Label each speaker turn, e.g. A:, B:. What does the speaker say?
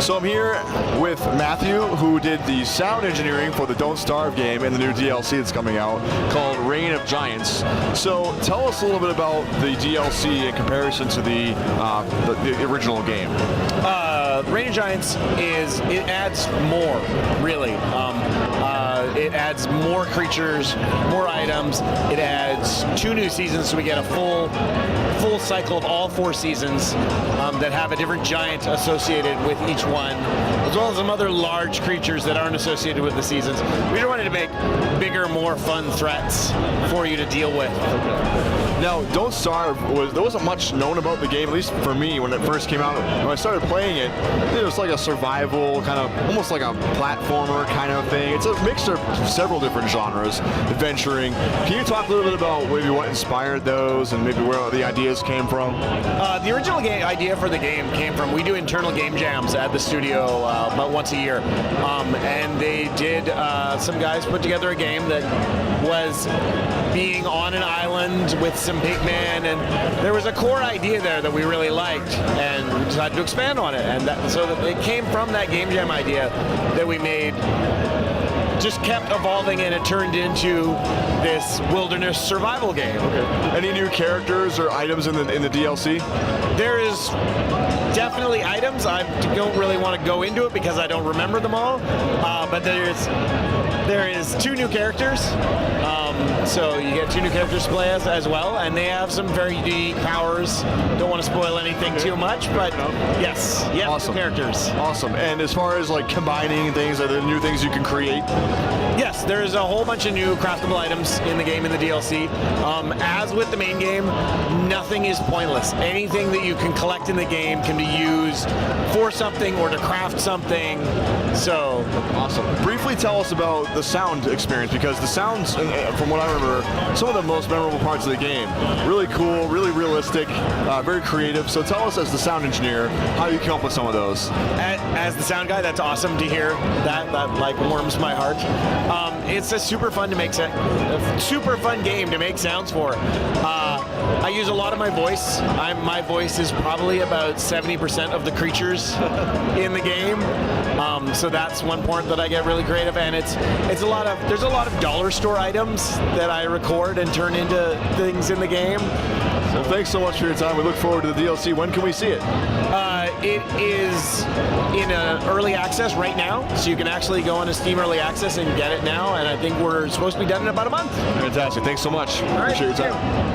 A: So I'm here with Matthew, who did the sound engineering for the Don't Starve game and the new DLC that's coming out called Reign of Giants. So tell us a little bit about the DLC in comparison to the original game.
B: Reign of Giants it adds more, really. It adds more creatures, more items. It adds 2 new seasons, so we get a full cycle of all 4 seasons that have a different giant associated with each one, as well as some other large creatures that aren't associated with the seasons. We just wanted to make bigger, more fun threats for you to deal with.
A: Now, Don't Starve, there wasn't much known about the game, at least for me, when it first came out. When I started playing it, it was like a survival, kind of, almost like a platformer kind of thing. It's a mixture of several different genres, adventuring. Can you talk a little bit about maybe what inspired those and maybe where the ideas came from?
B: The original idea for the game came from, we do internal game jams at the studio about once a year. And they did, some guys put together a game that was being on an island with some pigmen, and there was a core idea there that we really liked, and we decided to expand on it. And so it came from that game jam idea that we made, just kept evolving, and it turned into this wilderness survival game.
A: Okay. Any new characters or items in the DLC?
B: There is definitely items. I don't really want to go into it because I don't remember them all, but there is 2 new characters. So you get 2 new characters to play as well, and they have some very unique powers. Don't want to spoil anything too much, but yes, awesome. Characters.
A: Awesome. And as far as like combining things, are there new things you can create?
B: Yes, there's a whole bunch of new craftable items in the game, in the DLC. As with the main game, nothing is pointless. Anything that you can collect in the game can be used for something or to craft something. So
A: awesome. Briefly tell us about the sound experience, because the sounds, from what I remember, some of the most memorable parts of the game. Really cool, really realistic, very creative. So tell us, as the sound engineer, how you come up with some of those.
B: As the sound guy, that's awesome to hear. That like warms my heart. It's a super fun game to make sounds for. I use a lot of my voice. My voice is probably about 70% of the creatures in the game. So that's one part that I get really creative, and there's a lot of dollar store items that I record and turn into things in the game.
A: So thanks so much for your time. We look forward to the DLC. When can we see it?
B: It is in early access right now, so you can actually go into Steam Early Access and get it now, and I think we're supposed to be done in about a month.
A: Fantastic. Thanks so much.
B: All right,
A: appreciate your time.